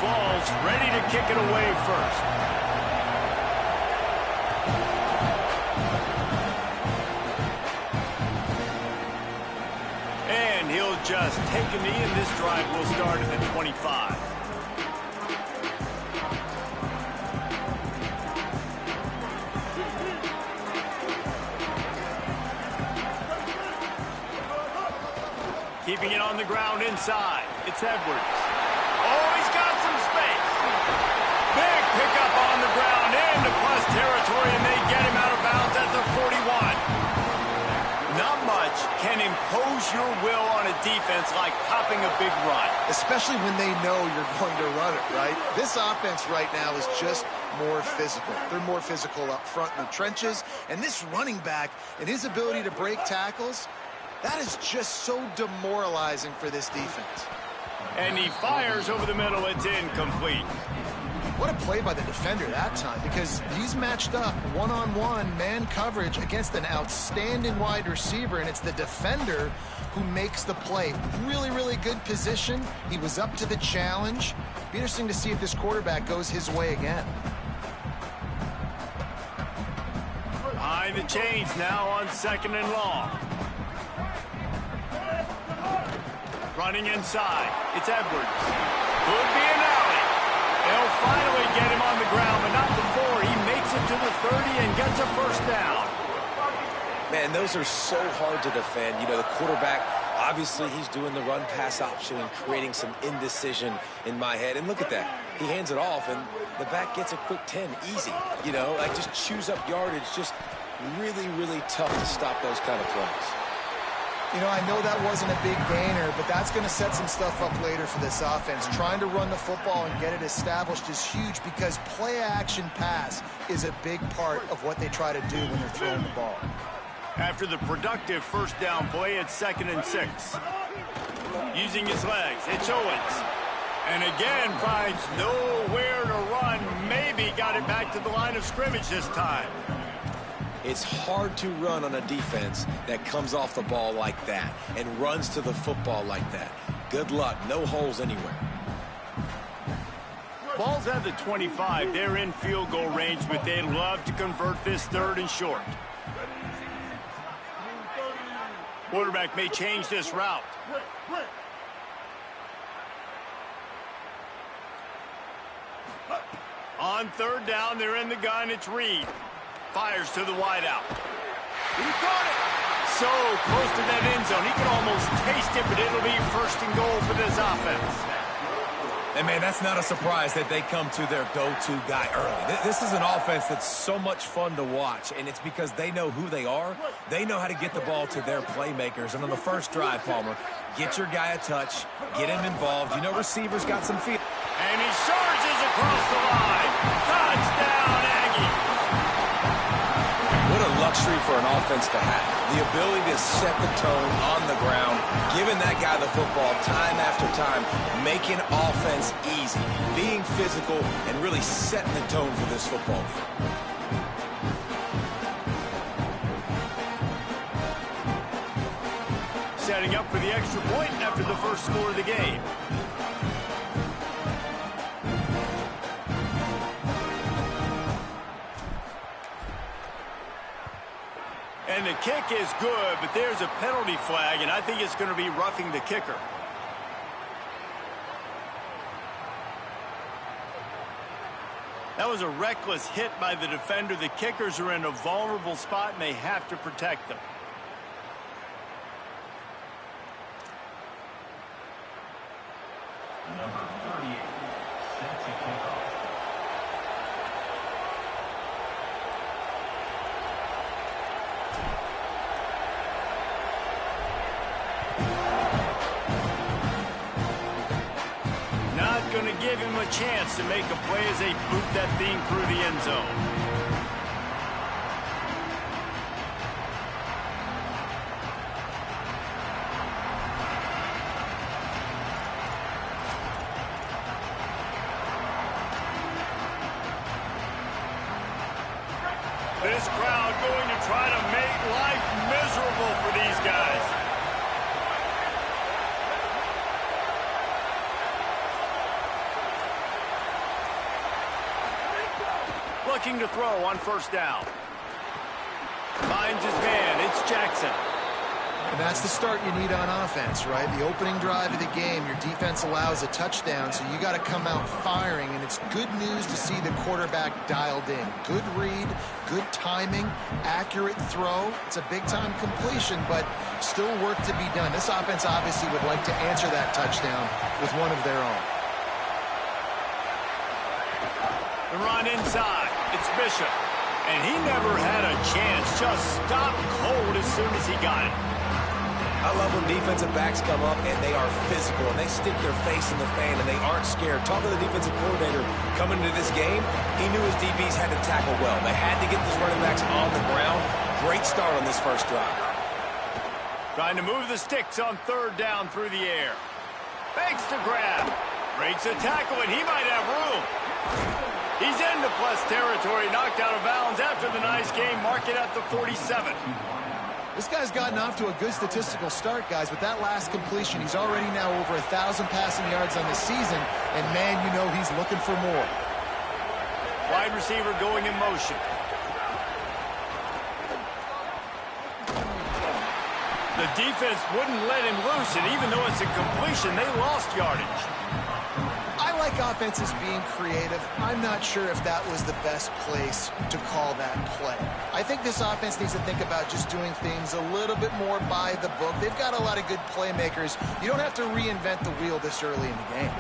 balls, ready to kick it away first. And he'll just take a knee, and this drive will start at the 25. Keeping it on the ground inside. It's Edwards. Oh, he's got some space. Big pickup on the ground into plus territory, and they get him out of bounds at the 41. Not much can impose your will on a defense like popping a big run. Especially when they know you're going to run it, right? This offense right now is just more physical. They're more physical up front in the trenches, and this running back and his ability to break tackles, that is just so demoralizing for this defense. And he fires over the middle. It's incomplete. What a play by the defender that time, because he's matched up one-on-one man coverage against an outstanding wide receiver, and it's the defender who makes the play. Really, really good position. He was up to the challenge. Be interesting to see if this quarterback goes his way again. Behind the chains now on 2nd and long. Running inside. It's Edwards. Could be an alley. They'll finally get him on the ground, but not before. He makes it to the 30 and gets a first down. Man, those are so hard to defend. You know, the quarterback, obviously he's doing the run-pass option and creating some indecision in my head. And look at that. He hands it off, and the back gets a quick 10. Easy. You know, like just chews up yardage. Just really, really tough to stop those kind of plays. You know, I know that wasn't a big gainer, but that's going to set some stuff up later for this offense. Trying to run the football and get it established is huge because play-action pass is a big part of what they try to do when they're throwing the ball. After the productive first down play, it's 2nd and 6. Using his legs, it's Owens. And again, finds nowhere to run. Maybe got it back to the line of scrimmage this time. It's hard to run on a defense that comes off the ball like that and runs to the football like that. Good luck. No holes anywhere. Ball's at the 25. They're in field goal range, but they'd love to convert this 3rd and short. Quarterback may change this route. On 3rd down, they're in the gun. It's Reed. Fires to the wideout. He caught it. So close to that end zone. He can almost taste it, but it'll be 1st and goal for this offense. And, man, that's not a surprise that they come to their go-to guy early. This is an offense that's so much fun to watch, and it's because they know who they are. They know how to get the ball to their playmakers. And on the first drive, Palmer, get your guy a touch, get him involved. You know receivers got some feel. And he charges across the line. Touchdown, Aggie. What a luxury for an offense to have. The ability to set the tone on the ground, giving that guy the football time after time, making offense easy, being physical, and really setting the tone for this football game. Setting up for the extra point after the first score of the game. And the kick is good, but there's a penalty flag, and I think it's going to be roughing the kicker. That was a reckless hit by the defender. The kickers are in a vulnerable spot, and they have to protect them. Number 38, set to kick off. Going to give him a chance to make a play as they boot that thing through the end zone. This crowd going to try to make life miserable for these guys. looking to throw on first down. Finds his man. It's Jackson. And that's the start you need on offense, right? The opening drive of the game, your defense allows a touchdown, so you got to come out firing, and it's good news to see the quarterback dialed in. Good read, good timing, accurate throw. It's a big-time completion, but still work to be done. This offense obviously would like to answer that touchdown with one of their own. The run inside. It's Bishop. And he never had a chance. Just stopped cold as soon as he got it. I love when defensive backs come up and they are physical and they stick their face in the fan and they aren't scared. Talking to the defensive coordinator coming into this game, he knew his DBs had to tackle well. They had to get these running backs on the ground. Great start on this first drive. Trying to move the sticks on third down through the air. Makes the grab. Breaks a tackle and he might have room. He's into plus territory, knocked out of bounds after the nice game. Mark it at the 47. This guy's gotten off to a good statistical start, guys. With that last completion, he's already now over 1,000 passing yards on the season, and man, you know he's looking for more. Wide receiver going in motion. The defense wouldn't let him loose, and even though it's a completion, they lost yardage. I like offenses being creative. I'm not sure if that was the best place to call that play. I think this offense needs to think about just doing things a little bit more by the book. They've got a lot of good playmakers. You don't have to reinvent the wheel this early in the game.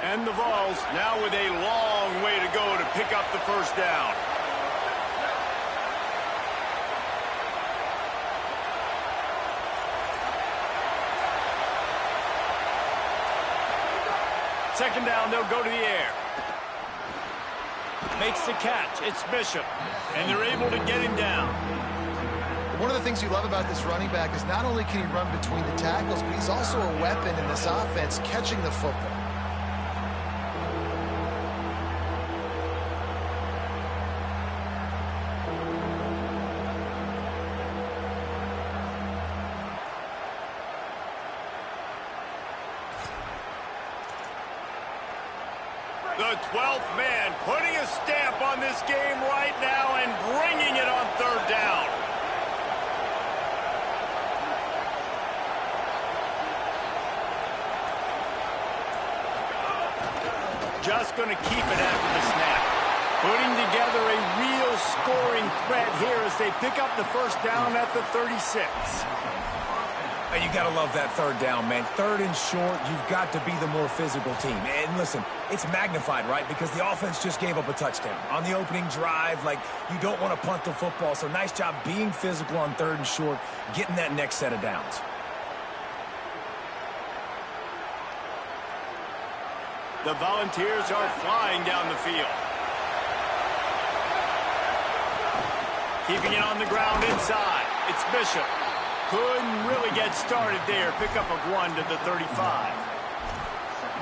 And the Vols now with a long way to go to pick up the first down. Second down, they'll go to the air. Makes the catch. It's Bishop. And they're able to get him down. One of the things you love about this running back is not only can he run between the tackles, but he's also a weapon in this offense catching the football. The 12th man putting a stamp on this game right now and bringing it on third down. Just going to keep it after the snap. Putting together a real scoring threat here as they pick up the first down at the 36. And you got to love that third down, man. Third and short, you've got to be the more physical team. And listen, it's magnified, right? Because the offense just gave up a touchdown. On the opening drive, like, you don't want to punt the football. So nice job being physical on third and short, getting that next set of downs. The Volunteers are flying down the field. Keeping it on the ground inside. It's Bishop. Couldn't really get started there. Pickup of 1 to the 35.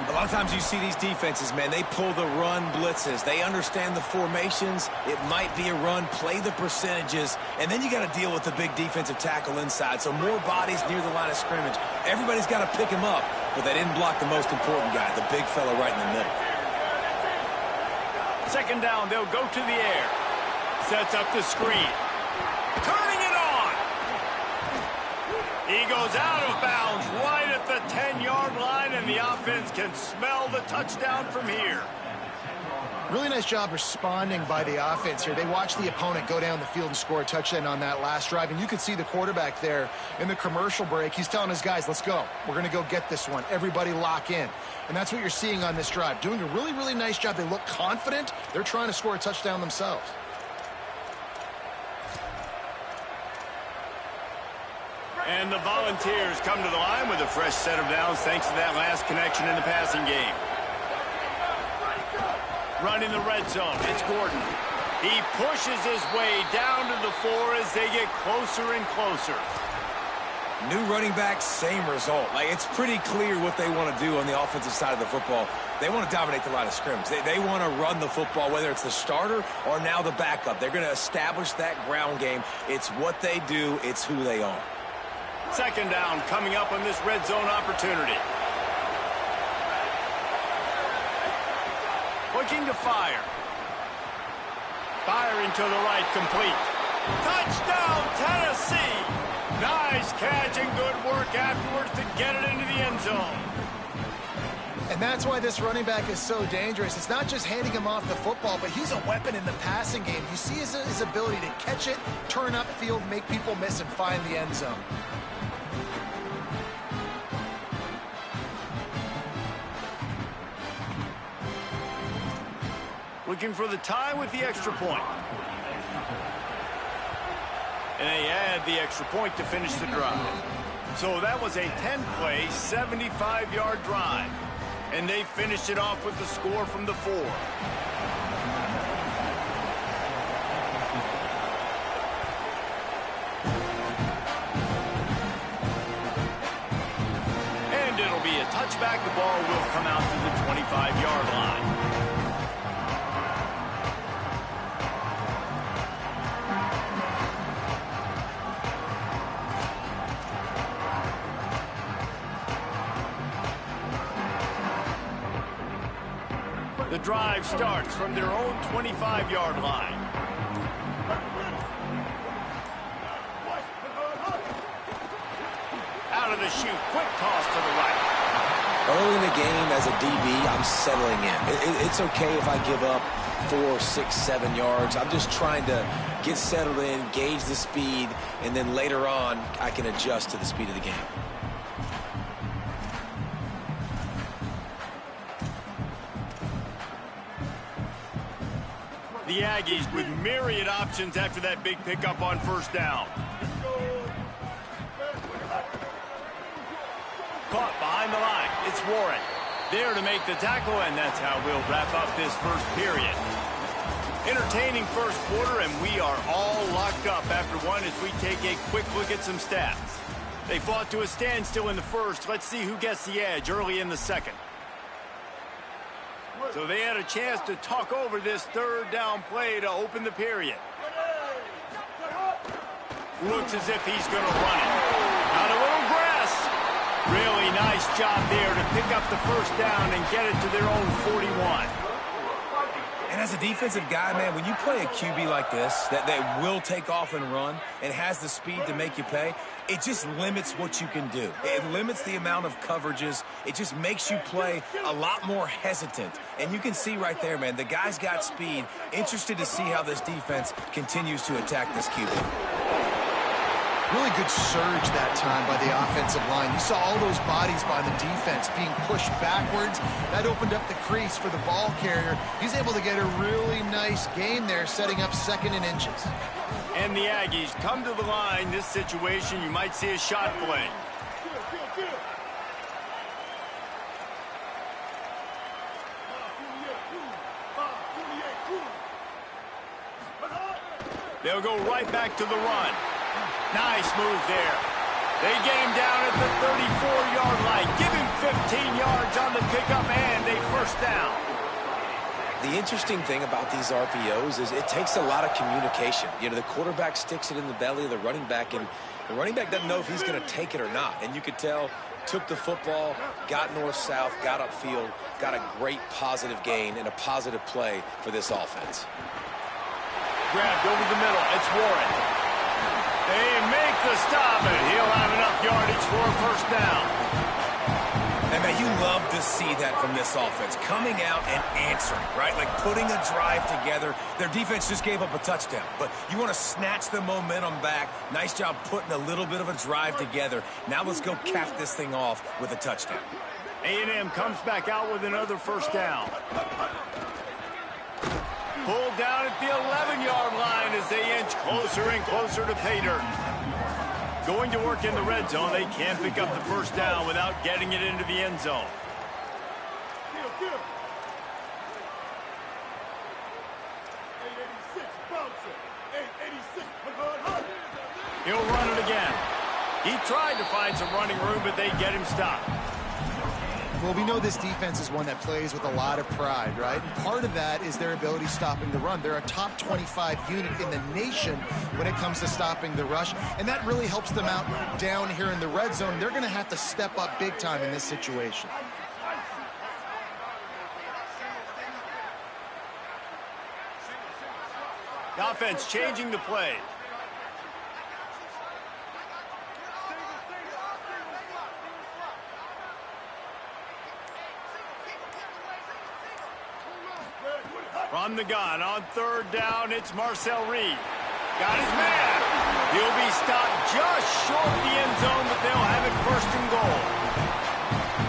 A lot of times you see these defenses, man, they pull the run blitzes. They understand the formations. It might be a run, play the percentages, and then you got to deal with the big defensive tackle inside. So more bodies near the line of scrimmage. Everybody's got to pick him up, but they didn't block the most important guy, the big fella right in the middle. Second down, they'll go to the air. Sets up the screen. Turning it on. He goes out of bounds right at the 10-yard line, and the offense can smell the touchdown from here. Really nice job responding by the offense here. They watched the opponent go down the field and score a touchdown on that last drive, and you could see the quarterback there in the commercial break. He's telling his guys, let's go. We're going to go get this one. Everybody lock in. And that's what you're seeing on this drive. Doing a really, really nice job. They look confident. They're trying to score a touchdown themselves. And the Volunteers come to the line with a fresh set of downs thanks to that last connection in the passing game. Run in the red zone. It's Gordon. He pushes his way down to the 4 as they get closer and closer. New running back, same result. Like, it's pretty clear what they want to do on the offensive side of the football. They want to dominate the line of scrimmage. They want to run the football, whether it's the starter or now the backup. They're going to establish that ground game. It's what they do. It's who they are. Second down coming up on this red zone opportunity. Looking to fire. Firing to the right, complete. Touchdown, Tennessee! Nice catch and good work afterwards to get it into the end zone. And that's why this running back is so dangerous. It's not just handing him off the football, but he's a weapon in the passing game. You see his ability to catch it, turn upfield, make people miss, and find the end zone. Looking for the tie with the extra point. And they add the extra point to finish the drive. So that was a 10-play, 75-yard drive. And they finished it off with the score from the 4. And it'll be a touchback. The ball will come out to the 25-yard line. The drive starts from their own 25-yard line. Out of the chute, quick toss to the right. Early in the game as a DB, I'm settling in. It's okay if I give up 4, 6, 7 yards. I'm just trying to get settled in, gauge the speed, and then later on, I can adjust to the speed of the game. The Aggies with myriad options after that big pickup on first down. Caught behind the line. It's Warren. There to make the tackle, and that's how we'll wrap up this first period. Entertaining first quarter, and we are all locked up after one as we take a quick look at some stats. They fought to a standstill in the first. Let's see who gets the edge early in the second. So they had a chance to talk over this third down play to open the period. Looks as if he's going to run it. Got a little grass. Really nice job there to pick up the first down and get it to their own 41. And as a defensive guy, man, when you play a QB like this, that will take off and run and has the speed to make you pay, it just limits what you can do. It limits the amount of coverages. It just makes you play a lot more hesitant. And you can see right there, man, the guy's got speed. Interested to see how this defense continues to attack this QB. Really good surge that time by the offensive line. You saw all those bodies by the defense being pushed backwards. That opened up the crease for the ball carrier. He's able to get a really nice gain there, setting up second and inches. And the Aggies come to the line. This situation, you might see a shot play. They'll go right back to the run. Nice move there. They get him down at the 34-yard line. Give him 15 yards on the pickup and a first down. The interesting thing about these RPOs is it takes a lot of communication. You know, the quarterback sticks it in the belly of the running back, and the running back doesn't know if he's going to take it or not. And you could tell, took the football, got north-south, got upfield, got a great positive gain and a positive play for this offense. Grabbed over the middle. It's Warren. They make the stop, and he'll have enough yardage for a first down. And, man, you love to see that from this offense. Coming out and answering, right? Like putting a drive together. Their defense just gave up a touchdown. But you want to snatch the momentum back. Nice job putting a little bit of a drive together. Now let's go cap this thing off with a touchdown. A&M comes back out with another first down. Pulled down at the 11-yard line as they inch closer and closer to pay dirt. Going to work in the red zone. They can't pick up the first down without getting it into the end zone. He'll run it again. He tried to find some running room, but they get him stopped. Well, we know this defense is one that plays with a lot of pride, right? And part of that is their ability stopping the run. They're a top 25 unit in the nation when it comes to stopping the rush, and that really helps them out down here in the red zone. They're going to have to step up big time in this situation. The offense changing the play. From the gun on third down, it's Marcel Reed. Got his man. He'll be stopped just short of the end zone, but they'll have it first and goal.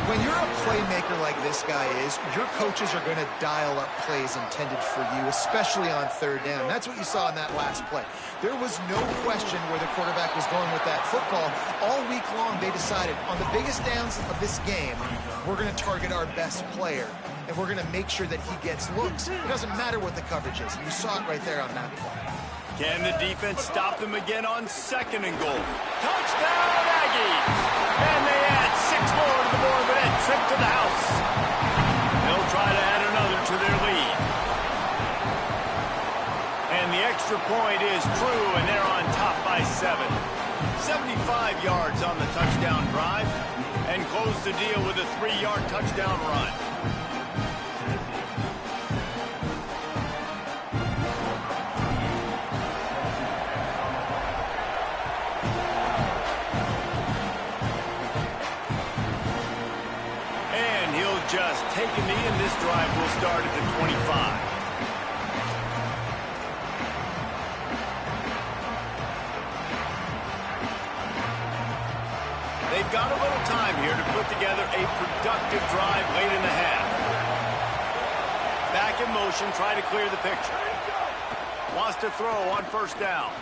When you're a playmaker like this guy is, your coaches are going to dial up plays intended for you, especially on third down. That's what you saw in that last play. There was no question where the quarterback was going with that football. All week long, they decided on the biggest downs of this game, we're going to target our best player, and we're going to make sure that he gets looks. It doesn't matter what the coverage is. You saw it right there on that play. Can the defense stop them again on second and goal? Touchdown, Aggies! And they add 6 more to the board with that trip to the house. They'll try to add another to their lead. And the extra point is true, and they're on top by 7. 75 yards on the touchdown drive, and close the deal with a 3-yard touchdown run. Just take a knee, and this drive will start at the 25. They've got a little time here to put together a productive drive late in the half. Back in motion, try to clear the picture. Wants to throw on first down.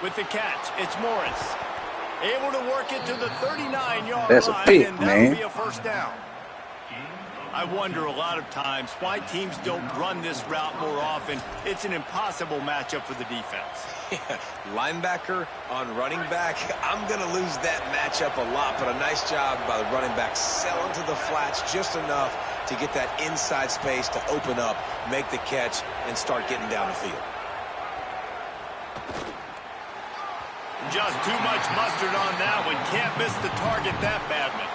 With the catch, it's Morris. Able to work it to the 39-yard line. That's a pick, and man. that'll be a first down. I wonder a lot of times why teams don't run this route more often. It's an impossible matchup for the defense. Yeah, linebacker on running back. I'm going to lose that matchup a lot, but a nice job by the running back selling to the flats just enough to get that inside space to open up, make the catch, and start getting down the field. Just too much mustard on that one. Can't miss the target that badly.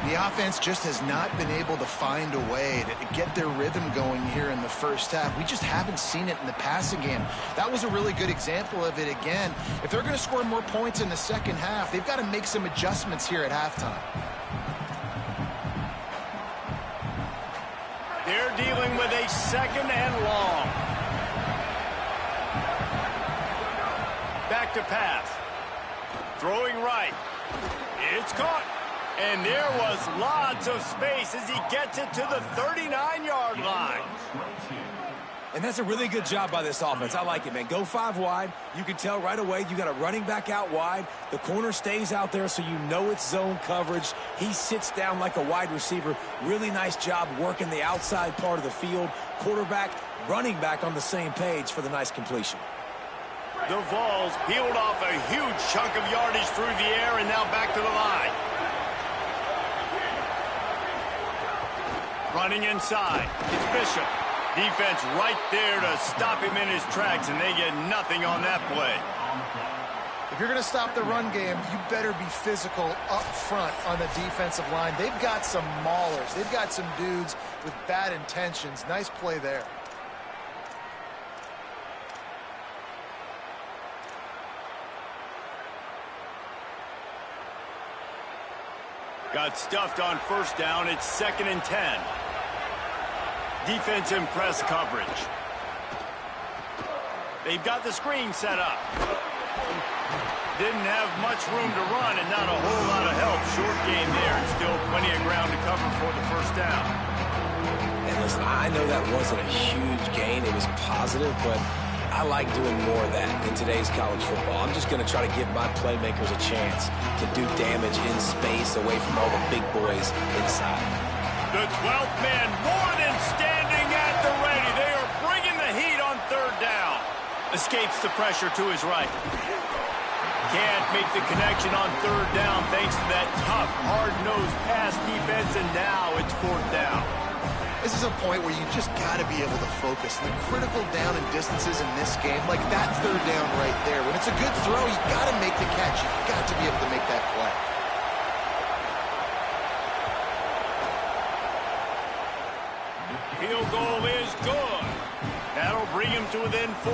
The offense just has not been able to find a way to get their rhythm going here in the first half. We just haven't seen it in the passing game. That was a really good example of it again. If they're going to score more points in the second half, they've got to make some adjustments here at halftime. They're dealing with a second and long. Back to pass. Throwing right. It's caught. And there was lots of space as he gets it to the 39-yard line. And that's a really good job by this offense. I like it, man. Go 5 wide. You can tell right away you got a running back out wide. The corner stays out there so you know it's zone coverage. He sits down like a wide receiver. Really nice job working the outside part of the field. Quarterback, running back on the same page for the nice completion. The Vols peeled off a huge chunk of yardage through the air and now back to the line. Running inside, it's Bishop. Defense right there to stop him in his tracks, and they get nothing on that play. If you're going to stop the run game, you better be physical up front on the defensive line. They've got some maulers. They've got some dudes with bad intentions. Nice play there. Got stuffed on first down. It's 2nd and 10. Defense in press coverage. They've got the screen set up. Didn't have much room to run and not a whole lot of help. Short game there and still plenty of ground to cover for the first down. And listen, I know that wasn't a huge gain. It was positive, but I like doing more of that in today's college football. I'm just going to try to give my playmakers a chance to do damage in space away from all the big boys inside. The 12th man more than standing at the ready. They are bringing the heat on third down. Escapes the pressure to his right. can't make the connection on third down thanks to that tough, hard-nosed pass defense, and now it's fourth down. This is a point where you just got to be able to focus. The critical down and distances in this game, like that third down right there. When it's a good throw, you got to make the catch. You got to be able to make that play. Field goal is good. That'll bring him to within 4.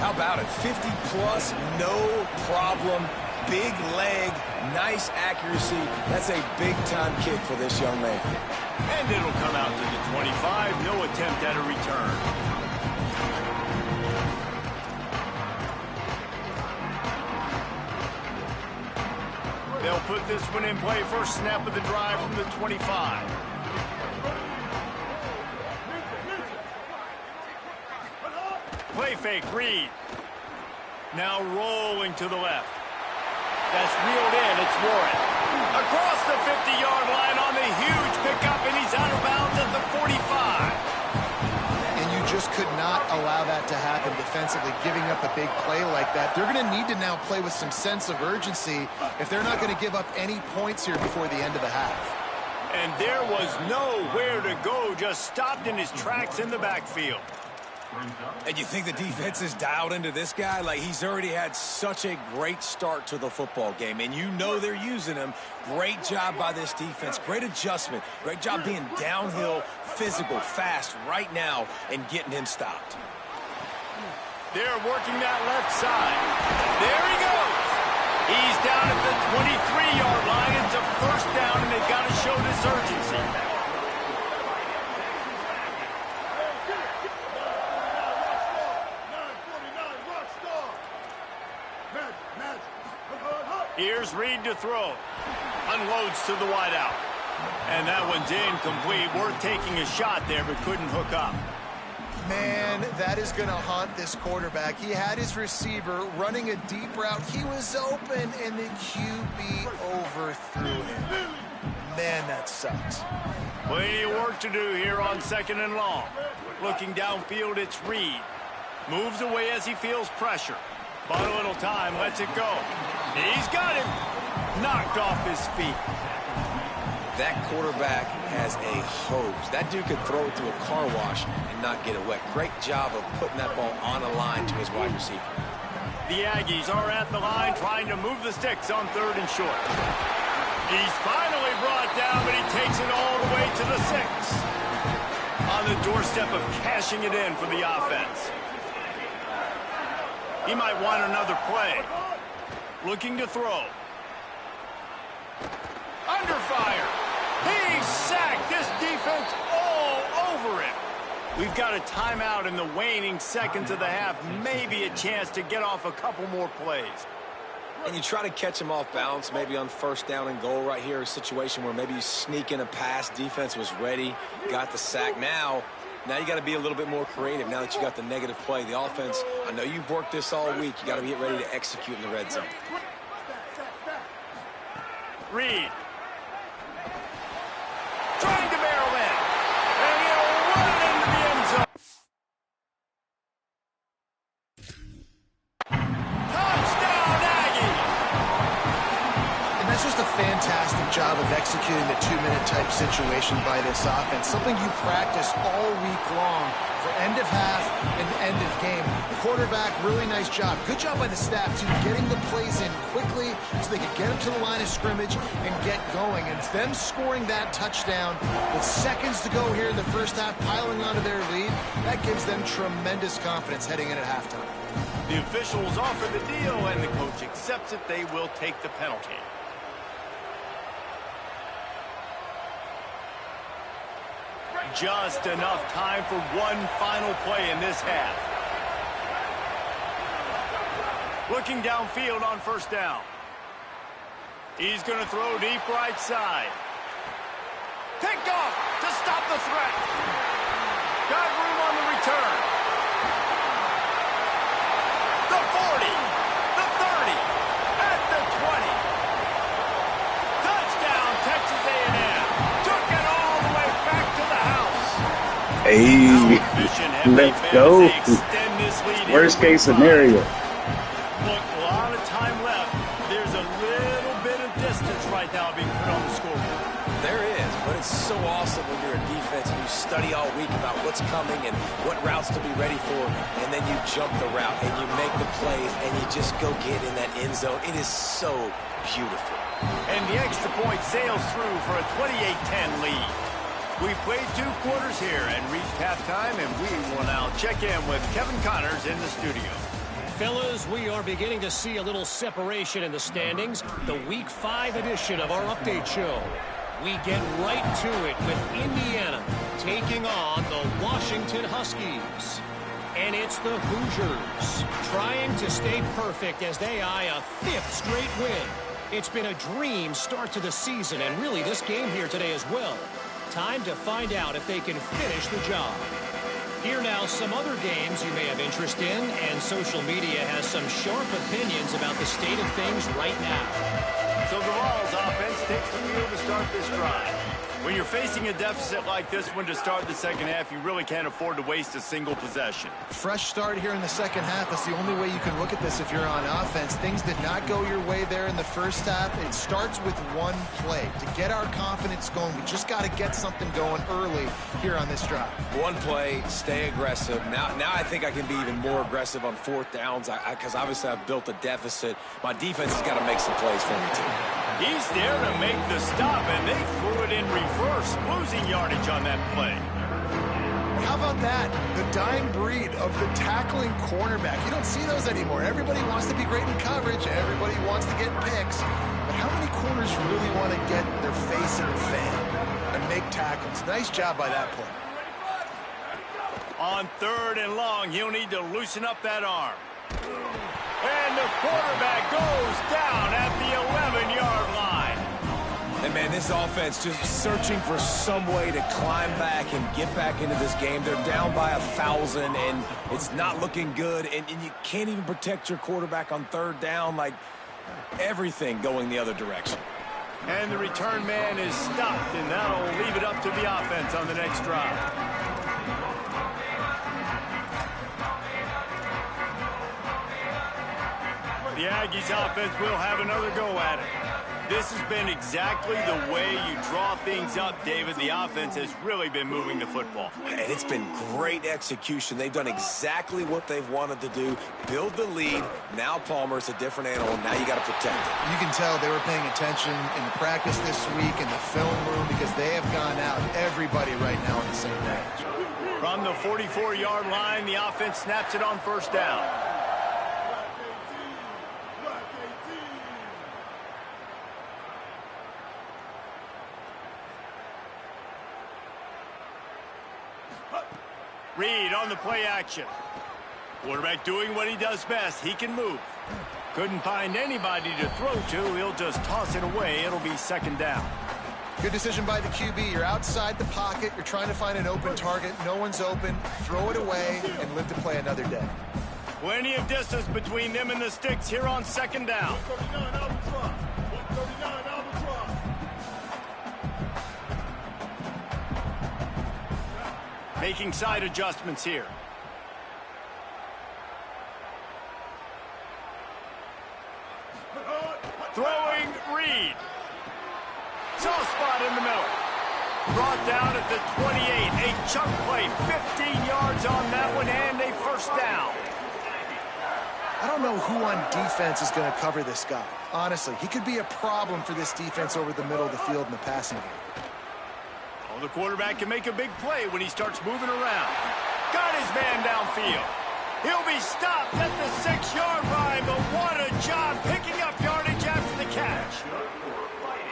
How about it? 50-plus, no problem. Big leg, nice accuracy. That's a big-time kick for this young man. And it'll come out to the 25. No attempt at a return. They'll put this one in play first snap of the drive from the 25. Play fake, Reed. Now rolling to the left. That's reeled in, it's Warren. Across the 50-yard line on the huge pickup, and he's out of bounds at the 45. And you just could not allow that to happen defensively, giving up a big play like that. They're going to need to now play with some sense of urgency if they're not going to give up any points here before the end of the half. And there was nowhere to go, just stopped in his tracks in the backfield. And you think the defense is dialed into this guy? Like, he's already had such a great start to the football game, and you know they're using him. Great job by this defense. Great adjustment. Great job being downhill, physical, fast right now, and getting him stopped. They're working that left side. There he goes. He's down at the 23-yard line. It's a first down, and they've got to show this urgency. Here's Reed to throw. Unloads to the wideout. And that one's incomplete. Worth taking a shot there, but couldn't hook up. Man, that is going to haunt this quarterback. He had his receiver running a deep route. He was open, and the QB overthrew him. Man, that sucks. Plenty of work to do here on 2nd and long. Looking downfield, it's Reed. Moves away as he feels pressure. Bought a little time, lets it go. He's got him. Knocked off his feet. That quarterback has a hose. That dude could throw it through a car wash and not get it wet. Great job of putting that ball on a line to his wide receiver. The Aggies are at the line trying to move the sticks on 3rd and short. He's finally brought down, but he takes it all the way to the 6. On the doorstep of cashing it in for the offense. He might want another play. Looking to throw. Under fire. He's sacked. This defense all over him. We've got a timeout in the waning seconds of the half. Maybe a chance to get off a couple more plays. And you try to catch him off balance, maybe on 1st down and goal right here, a situation where maybe you sneak in a pass. Defense was ready, got the sack. Now you got to be a little bit more creative now that you got the negative play. The offense, I know you've worked this all week. You got to get ready to execute in the red zone. Reed. Trying to barrel in. And he'll run it into the end zone. Touchdown, Aggies! And that's just a fantastic job of executing the 2-minute type situation by this offense. Something you practice all week long for end of half and end of game. Quarterback, really nice job. Good job by the staff, too, getting the plays in quickly so they could get them to the line of scrimmage and get going. And them scoring that touchdown with seconds to go here in the first half, piling onto their lead, that gives them tremendous confidence heading in at halftime. The officials offer the deal, and the coach accepts it. They will take the penalty. Just enough time for one final play in this half. Looking downfield on 1st down. He's going to throw deep right side. Picked off to stop the threat. Got room on the return. The 40, the 30, at the 20. Touchdown, Texas A&M. Took it all the way back to the house. Hey, let's go. Worst case scenario. Look, a lot of time study all week about what's coming and what routes to be ready for, and then you jump the route and you make the play and you just go get in that end zone. It is so beautiful. And the extra point sails through for a 28-10 lead. We've played 2 quarters here and reached halftime, and we will now check in with Kevin Connors in the studio. Fellas, we are beginning to see a little separation in the standings. The Week 5 edition of our update show. We get right to it with Indiana taking on the Washington Huskies. And it's the Hoosiers trying to stay perfect as they eye a 5th straight win. It's been a dream start to the season, and really this game here today as well. Time to find out if they can finish the job. Here now, some other games you may have interest in, and social media has some sharp opinions about the state of things right now. So the Vols offense takes the field to start this drive. When you're facing a deficit like this one to start the second half, you really can't afford to waste a single possession. Fresh start here in the second half. That's the only way you can look at this if you're on offense. Things did not go your way there in the first half. It starts with one play. To get our confidence going, we just got to get something going early here on this drive. One play, stay aggressive. Now I think I can be even more aggressive on 4th downs because obviously I've built a deficit. My defense has got to make some plays for me too. He's there to make the stop, and they threw it in reverse, losing yardage on that play. How about that? The dying breed of the tackling cornerback. You don't see those anymore. Everybody wants to be great in coverage. Everybody wants to get picks. But how many corners really want to get their face in the fan and make tackles? Nice job by that play. On 3rd and long, he'll need to loosen up that arm. And the quarterback goes down at the 11-yard line. And, man, this offense just searching for some way to climb back and get back into this game. They're down by 1,000, and it's not looking good. And you can't even protect your quarterback on 3rd down. Like, everything going the other direction. And the return man is stopped, and that'll leave it up to the offense on the next drive. The Aggies offense will have another go at it. This has been exactly the way you draw things up, David. The offense has really been moving the football. And it's been great execution. They've done exactly what they've wanted to do. Build the lead. Now Palmer's a different animal. Now you got to protect it. You can tell they were paying attention in practice this week in the film room because they have gone out, everybody right now on the same page. From the 44-yard line, the offense snaps it on 1st down. Reed on the play action. Quarterback doing what he does best. He can move. Couldn't find anybody to throw to. He'll just toss it away. It'll be 2nd down. Good decision by the QB. You're outside the pocket. You're trying to find an open target. No one's open. Throw it away and live to play another day. Plenty of distance between them and the sticks here on 2nd down. Making side adjustments here. Throwing Reed. Soft spot in the middle. Brought down at the 28. A chunk play. 15 yards on that one and a 1st down. I don't know who on defense is going to cover this guy. Honestly, he could be a problem for this defense over the middle of the field in the passing game. The quarterback can make a big play when he starts moving around. Got his man downfield. He'll be stopped at the 6-yard line, but what a job picking up yardage after the catch.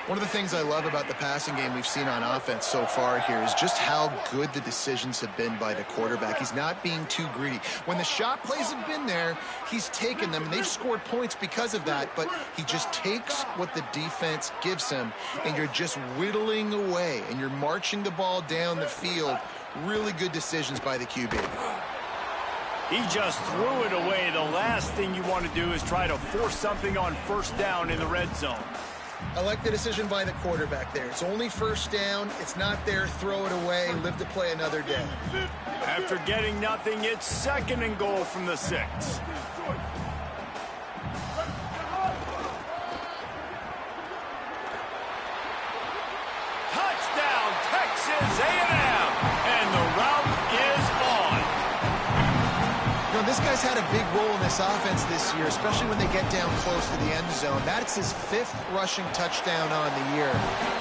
One of the things I love about the passing game we've seen on offense so far here is just how good the decisions have been by the quarterback. He's not being too greedy. When the shot plays have been there, he's taken them, and they've scored points because of that, but he just takes what the defense gives him, and you're just whittling away, and you're marching the ball down the field. Really good decisions by the QB. He just threw it away. The last thing you want to do is try to force something on 1st down in the red zone. I like the decision by the quarterback there. It's only 1st down. It's not there. Throw it away. Live to play another day. After getting nothing, it's 2nd and goal from the 6. Touchdown, Texas A&M. this guy's had a big role in this offense this year, especially when they get down close to the end zone. That's his 5th rushing touchdown on the year.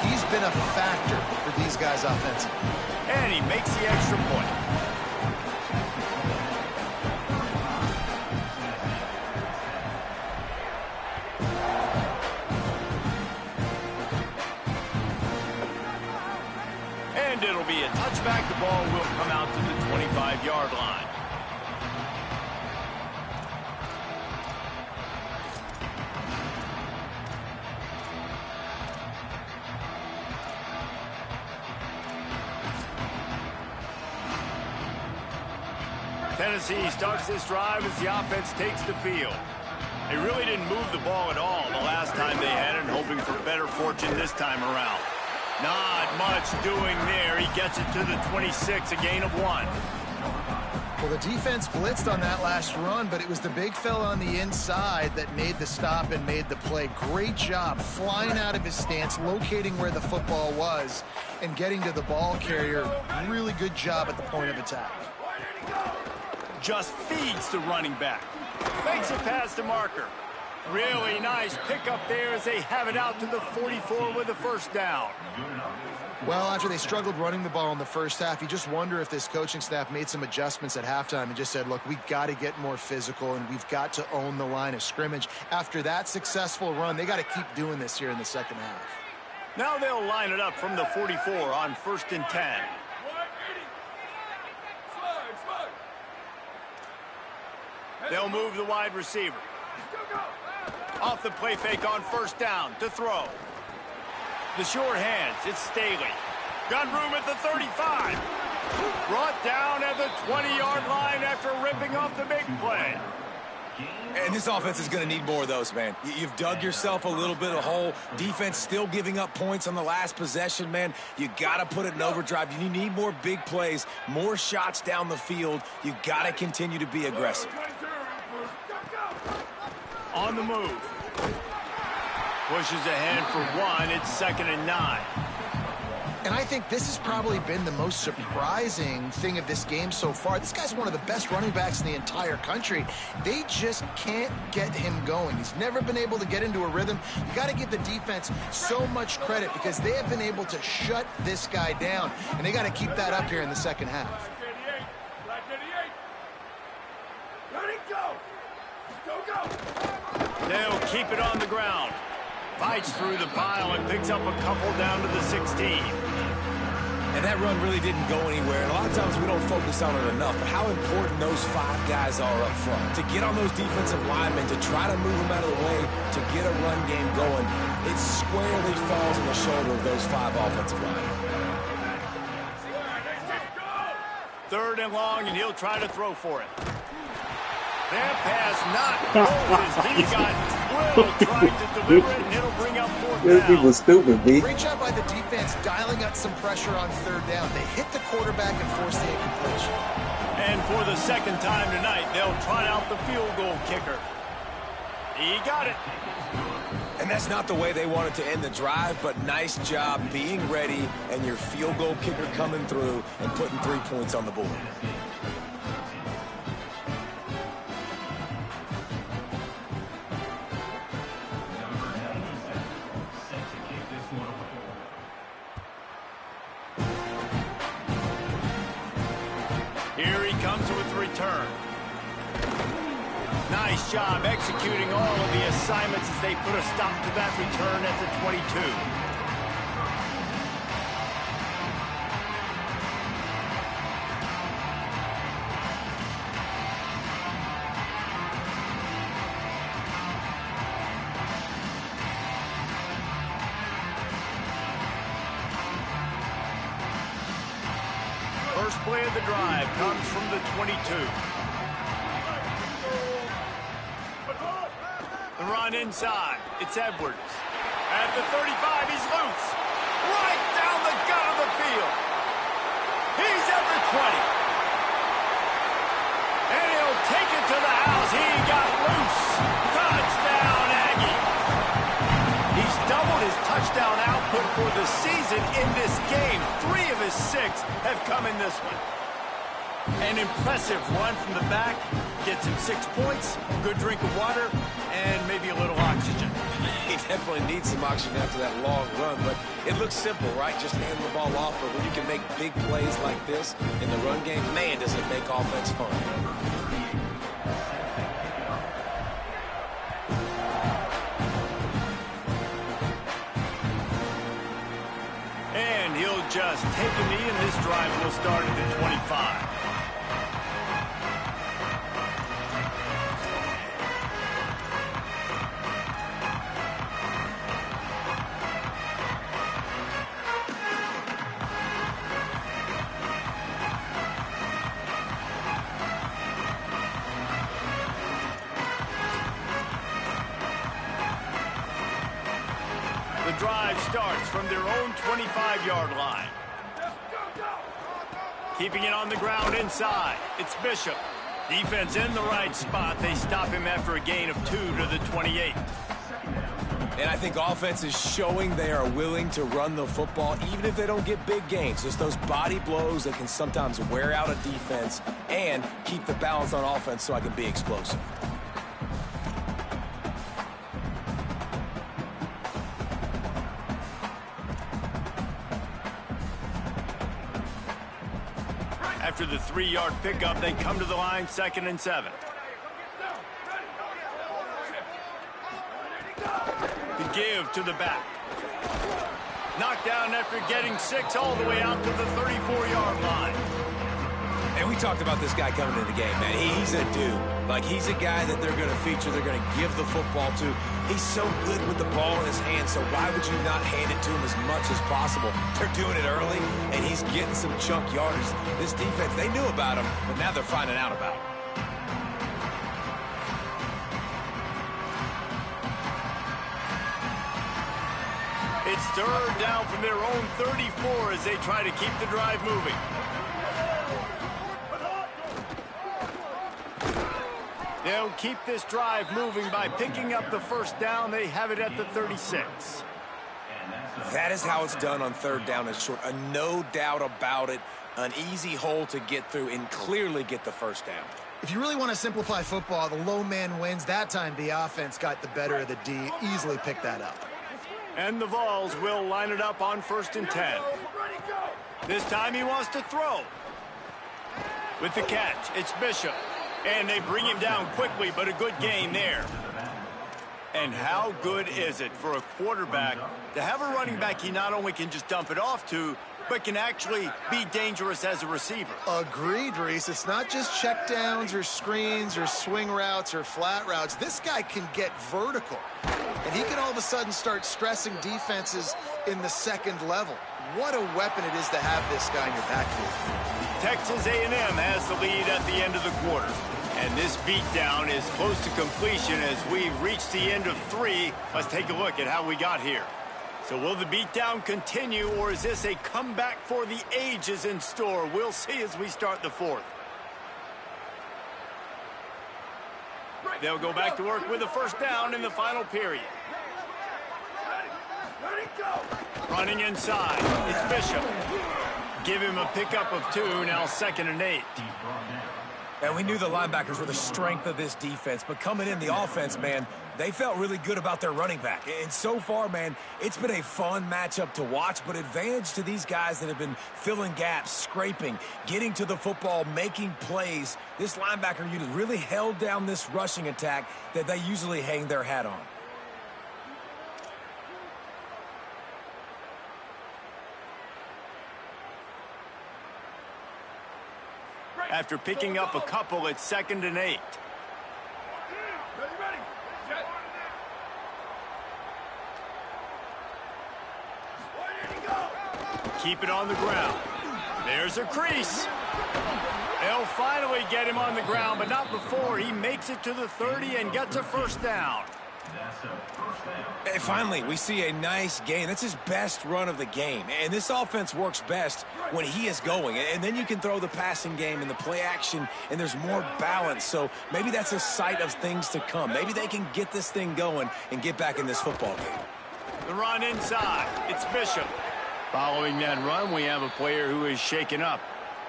He's been a factor for these guys offensively. And he makes the extra point. And it'll be a touchback. The ball will come out to the 25-yard line. Tennessee starts this drive as the offense takes the field. They really didn't move the ball at all the last time they had it, and hoping for better fortune this time around. Not much doing there. He gets it to the 26, a gain of 1. Well, the defense blitzed on that last run, but it was the big fella on the inside that made the stop and made the play. Great job flying out of his stance, locating where the football was, and getting to the ball carrier. Really good job at the point of attack. Just feeds the running back. Makes it past the marker. Really nice pickup there as they have it out to the 44 with a first down. Well, after they struggled running the ball in the first half, you just wonder if this coaching staff made some adjustments at halftime and just said, look, we've got to get more physical and we've got to own the line of scrimmage. After that successful run, they got to keep doing this here in the second half. Now they'll line it up from the 44 on 1st and 10. They'll move the wide receiver. Off the play fake on first down to throw. The short hands, it's Staley. Got room at the 35. Brought down at the 20-yard line after ripping off the big play. And this offense is going to need more of those, man. You've dug yourself a little bit of hole. Defense still giving up points on the last possession, man. You got to put it in overdrive. You need more big plays, more shots down the field. You got to continue to be aggressive. On the move. Pushes ahead for 1. It's 2nd and 9. And I think this has probably been the most surprising thing of this game so far. This guy's one of the best running backs in the entire country. They just can't get him going. He's never been able to get into a rhythm. You got to give the defense so much credit because they have been able to shut this guy down, and they got to keep that up here in the second half. They'll keep it on the ground. Fights through the pile and picks up a couple down to the 16. And that run really didn't go anywhere. And a lot of times we don't focus on it enough. But how important those 5 guys are up front. To get on those defensive linemen, to try to move them out of the way, to get a run game going, it squarely falls on the shoulder of those 5 offensive linemen. 3rd and long, and he'll try to throw for it. That pass not Moses. He got Will trying to deliver it, and it'll bring up 4th This down. was stupid, B. Great job by the defense dialing up some pressure on 3rd down. They hit the quarterback and forced the incompletion. And for the 2nd time tonight, they'll try out the field goal kicker. He got it. And that's not the way they wanted to end the drive, but nice job being ready and your field goal kicker coming through and putting 3 points on the board. Here he comes with the return. Nice job executing all of the assignments as they put a stop to that return at the 22. First play of the drive comes from the 22. The run inside. It's Edwards. At the 35, he's loose. Right down the gut of the field. He's at the 20. And he'll take it to the house. He got loose. Touchdown, Aggie. He's doubled his touchdown output for the season in this game. 3 of his 6 have come in this one. An impressive run from the back. Gets him 6 points, good drink of water, and maybe a little oxygen. He definitely needs some oxygen after that long run, but it looks simple, right? Just hand the ball off, but when you can make big plays like this in the run game, man, does it make offense fun. And he'll just take a knee, and this drive will start at the 25. The drive starts from their own 25-yard line. Keeping it on the ground inside. It's Bishop. Defense in the right spot. They stop him after a gain of 2 to the 28. And I think offense is showing they are willing to run the football, even if they don't get big gains. Just those body blows that can sometimes wear out a defense and keep the balance on offense so I can be explosive. After the 3-yard pickup, they come to the line, 2nd and 7. The give to the back. Knocked down after getting 6 all the way out to the 34-yard line. And we talked about this guy coming into the game, man. He's a dude. Like, he's a guy that they're going to feature, they're going to give the football to. He's so good with the ball in his hands, so why would you not hand it to him as much as possible? They're doing it early, and he's getting some chunk yardage. This defense, they knew about him, but now they're finding out about him. It's 3rd down from their own 34 as they try to keep the drive moving. They'll keep this drive moving by picking up the 1st down. They have it at the 36. That is how it's done on 3rd down and short. No doubt about it. An easy hole to get through and clearly get the 1st down. If you really want to simplify football, the low man wins. That time the offense got the better of the D. Easily picked that up. And the Vols will line it up on 1st and 10. This time he wants to throw. With the catch, it's Bishop. And they bring him down quickly, but a good gain there. And how good is it for a quarterback to have a running back he not only can just dump it off to, but can actually be dangerous as a receiver? Agreed, Reese. It's not just checkdowns or screens or swing routes or flat routes. This guy can get vertical. And he can all of a sudden start stressing defenses in the 2nd level. What a weapon it is to have this guy in your backfield. Texas A&M has the lead at the end of the quarter. And this beatdown is close to completion as we've reached the end of 3. Let's take a look at how we got here. So will the beatdown continue, or is this a comeback for the ages in store? We'll see as we start the 4th. They'll go back to work with a 1st down in the final period. Running inside, it's Bishop. Give him a pickup of 2, now 2nd and 8. And we knew the linebackers were the strength of this defense, but coming in the offense, man, they felt really good about their running back. And so far, man, it's been a fun matchup to watch, but advantage to these guys that have been filling gaps, scraping, getting to the football, making plays. This linebacker unit really held down this rushing attack that they usually hang their hat on. After picking up a couple, it's 2nd and 8. Keep it on the ground. There's a crease. They'll finally get him on the ground, but not before he makes it to the 30 and gets a 1st down. And finally, we see a nice gain. That's his best run of the game. And this offense works best when he is going. And then you can throw the passing game and the play action, and there's more balance. So maybe that's a sight of things to come. Maybe they can get this thing going and get back in this football game. The run inside. It's Bishop. Following that run, we have a player who is shaken up.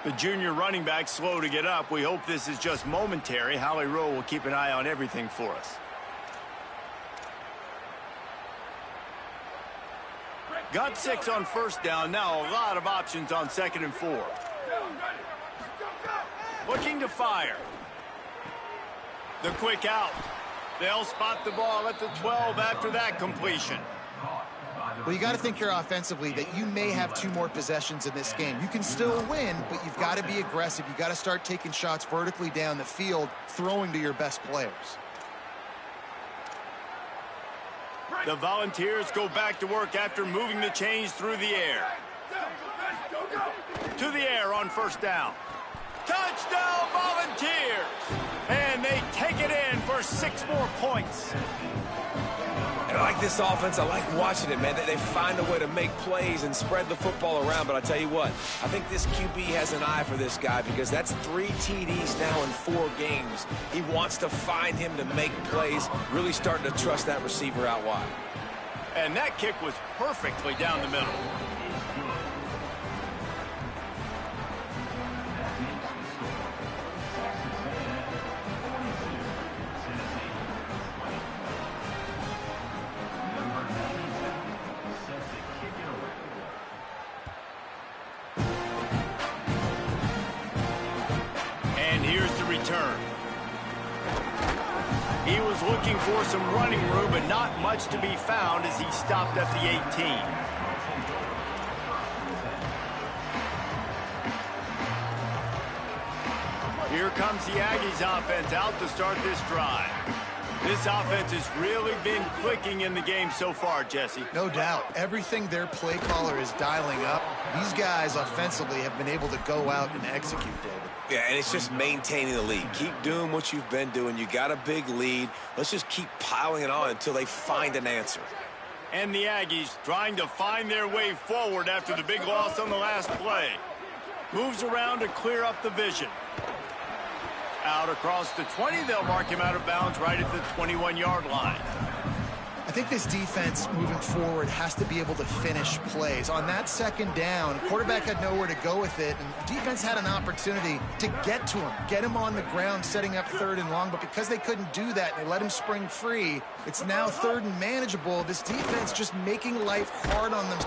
The junior running back slow to get up. We hope this is just momentary. Howie Rowe will keep an eye on everything for us. Got 6 on first down. Now a lot of options on 2nd and 4. Looking to fire. The quick out. They'll spot the ball at the 12 after that completion. Well, you got to think here offensively that you may have 2 more possessions in this game. You can still win, but you've got to be aggressive. You've got to start taking shots vertically down the field, throwing to your best players. The Volunteers go back to work after moving the chains through the air. To the air on first down. Touchdown, Volunteers! And they take it in for 6 more points. And I like this offense. I like watching it, man. They find a way to make plays and spread the football around. But I tell you what, I think this QB has an eye for this guy because that's 3 TDs now in 4 games. He wants to find him to make plays, really starting to trust that receiver out wide. And that kick was perfectly down the middle. He was looking for some running room, but not much to be found as he stopped at the 18. Here comes the Aggies offense out to start this drive. This offense has really been clicking in the game so far, Jesse. No doubt. Everything their play caller is dialing up, these guys offensively have been able to go out and execute, David. Yeah, and it's just maintaining the lead. Keep doing what you've been doing. You got a big lead. Let's just keep piling it on until they find an answer. And the Aggies trying to find their way forward after the big loss on the last play. Moves around to clear up the vision. Out across the 20, they'll mark him out of bounds right at the 21-yard line. I think this defense moving forward has to be able to finish plays. On that 2nd down, quarterback had nowhere to go with it, and defense had an opportunity to get to him, get him on the ground, setting up 3rd and long, but because they couldn't do that and they let him spring free, it's now 3rd and manageable. This defense just making life hard on them.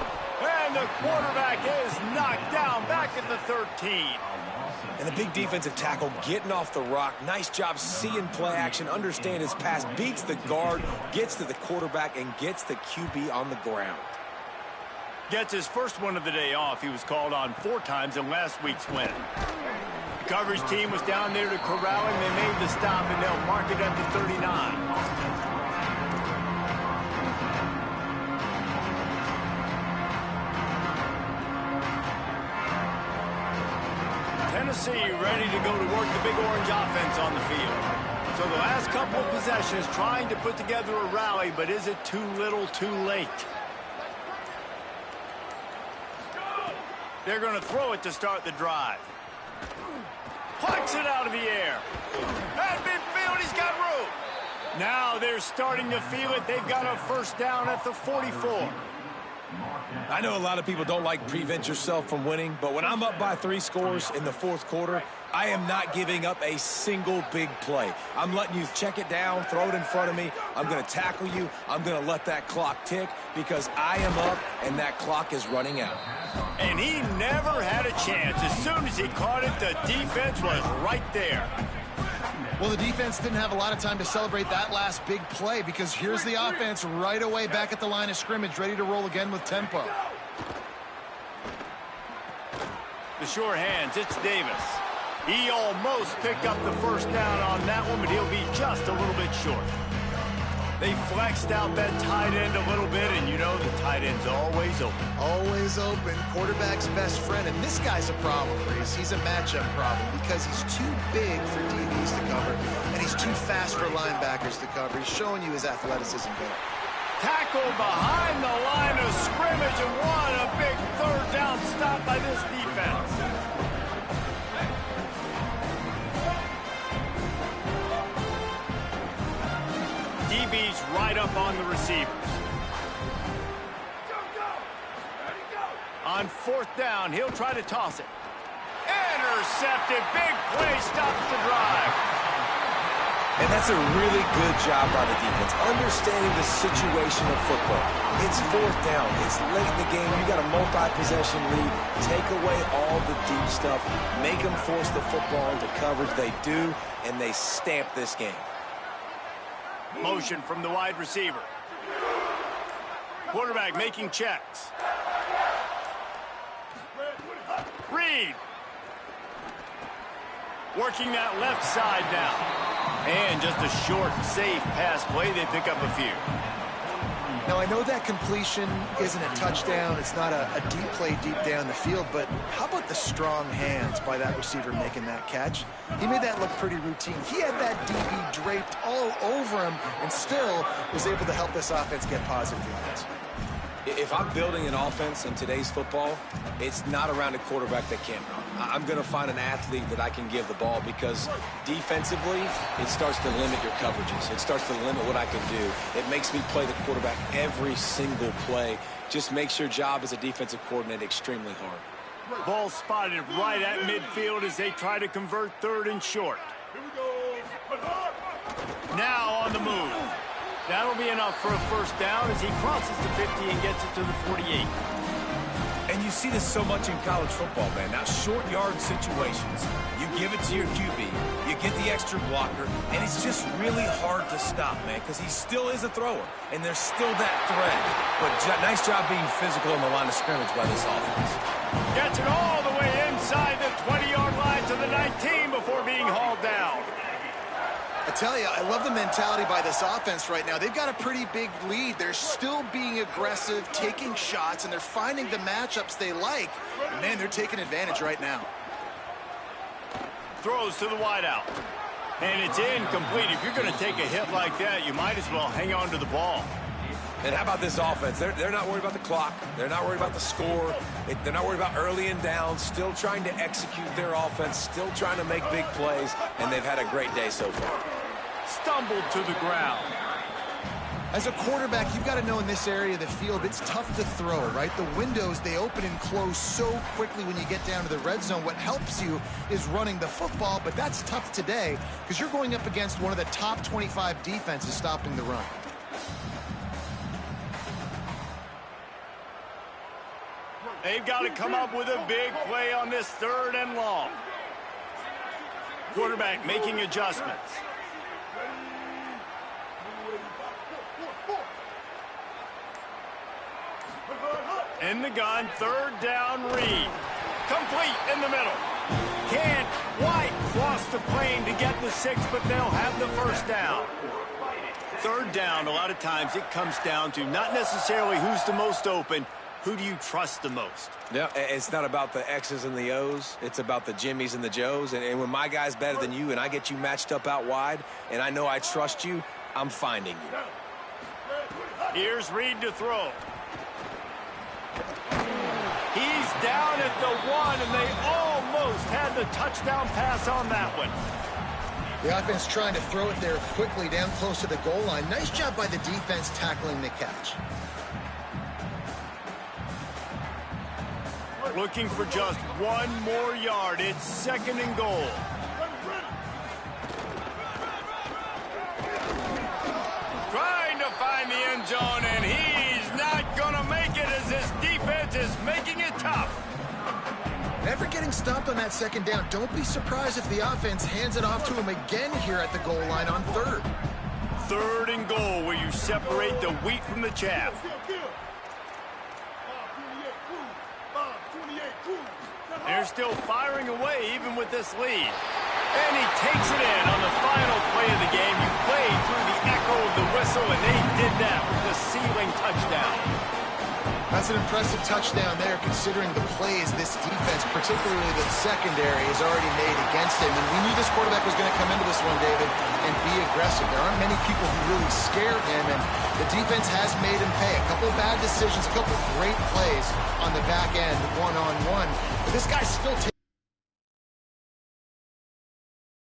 And the quarterback is knocked down back at the 13. And the big defensive tackle getting off the rock. Nice job seeing play action, understand his pass, beats the guard, gets to the quarterback, and gets the QB on the ground. Gets his first one of the day off. He was called on 4 times in last week's win. The coverage team was down there to corral him. They made the stop, and they'll mark it at the 39. Tennessee ready to go to work the big orange offense on the field. So the last couple of possessions trying to put together a rally, but is it too little too late? They're going to throw it to start the drive. Plucks it out of the air. At midfield, he's got room. Now they're starting to feel it. They've got a first down at the 44. I know a lot of people don't like prevent yourself from winning, but when I'm up by 3 scores in the 4th quarter, I am not giving up a single big play. I'm letting you check it down, throw it in front of me. I'm going to tackle you. I'm going to let that clock tick because I am up and that clock is running out. And he never had a chance. As soon as he caught it, the defense was right there. Well, the defense didn't have a lot of time to celebrate that last big play because here's the offense right away back at the line of scrimmage, ready to roll again with tempo. The sure hands, it's Davis. He almost picked up the first down on that one, but he'll be just a little bit short. They flexed out that tight end a little bit, and you know the tight end's always open. Always open, quarterback's best friend, and this guy's a problem, Reese. He's a matchup problem because he's too big for DBs to cover, and he's too fast for linebackers to cover. He's showing you his athleticism there. Tackle behind the line of scrimmage, and what a big 3rd down stop by this defense. DB's right up on the receivers. On 4th down, he'll try to toss it. Intercepted. Big play stops the drive. And that's a really good job by the defense, understanding the situation of football. It's fourth down. It's late in the game. You got a multi-possession lead. Take away all the deep stuff. Make them force the football into coverage. They do, and they stamp this game. Motion from the wide receiver. Quarterback making checks. Reed. Working that left side now. And just a short, safe pass play. They pick up a few. Now, I know that completion isn't a touchdown. It's not a deep play deep down the field, but how about the strong hands by that receiver making that catch? He made that look pretty routine. He had that DB draped all over him and still was able to help this offense get positive yards. If I'm building an offense in today's football, it's not around a quarterback that can't run. I'm going to find an athlete that I can give the ball because defensively, it starts to limit your coverages. It starts to limit what I can do. It makes me play the quarterback every single play. Just makes your job as a defensive coordinator extremely hard. Ball spotted right at midfield as they try to convert third and short. Now on the move. That'll be enough for a first down as he crosses the 50 and gets it to the 48. And you see this so much in college football, man. Now, short yard situations, you give it to your QB, you get the extra blocker, and it's just really hard to stop, man, because he still is a thrower, and there's still that threat. But nice job being physical on the line of scrimmage by this offense. Gets it all the way inside the 20-yard line to the 19 before being hauled down. I tell you, I love the mentality by this offense right now. They've got a pretty big lead. They're still being aggressive, taking shots, and they're finding the matchups they like. And man, they're taking advantage right now. Throws to the wideout. And it's incomplete. If you're going to take a hit like that, you might as well hang on to the ball. And how about this offense? They're not worried about the clock. They're not worried about the score. They're not worried about early and down. Still trying to execute their offense. Still trying to make big plays. And they've had a great day so far. Stumbled to the ground. As a quarterback, you've got to know in this area of the field, it's tough to throw, right? The windows, they open and close so quickly when you get down to the red zone. What helps you is running the football, but that's tough today because you're going up against one of the top 25 defenses stopping the run. They've got to come up with a big play on this third and long. Quarterback making adjustments. In the gun, third down, Reed. Complete in the middle. Can't quite cross the plane to get the 6, but they'll have the first down. Third down, a lot of times it comes down to not necessarily who's the most open, who do you trust the most? Yeah, it's not about the X's and the O's. It's about the Jimmys and the Joes. And when my guy's better than you and I get you matched up out wide and I know I trust you, I'm finding you. Here's Reed to throw. He's down at the 1, and they almost had the touchdown pass on that one. The offense trying to throw it there quickly down close to the goal line. Nice job by the defense tackling the catch. Looking for just one more yard. It's second and goal. Trying to find the end zone, and he's not going to make it as his defense is making it tough. Never getting stopped on that second down. Don't be surprised if the offense hands it off to him again here at the goal line on third. Third and goal, where you separate the wheat from the chaff. They're still firing away even with this lead. And he takes it in on the final play of the game. You played through the echo of the whistle, and they did that with the ceiling touchdown. That's an impressive touchdown there, considering the plays this defense, particularly the secondary, has already made against him. And we knew this quarterback was going to come into this one, David, and be aggressive. There aren't many people who really scare him, and the defense has made him pay. A couple of bad decisions, a couple of great plays on the back end, one-on-one. But this guy's still taking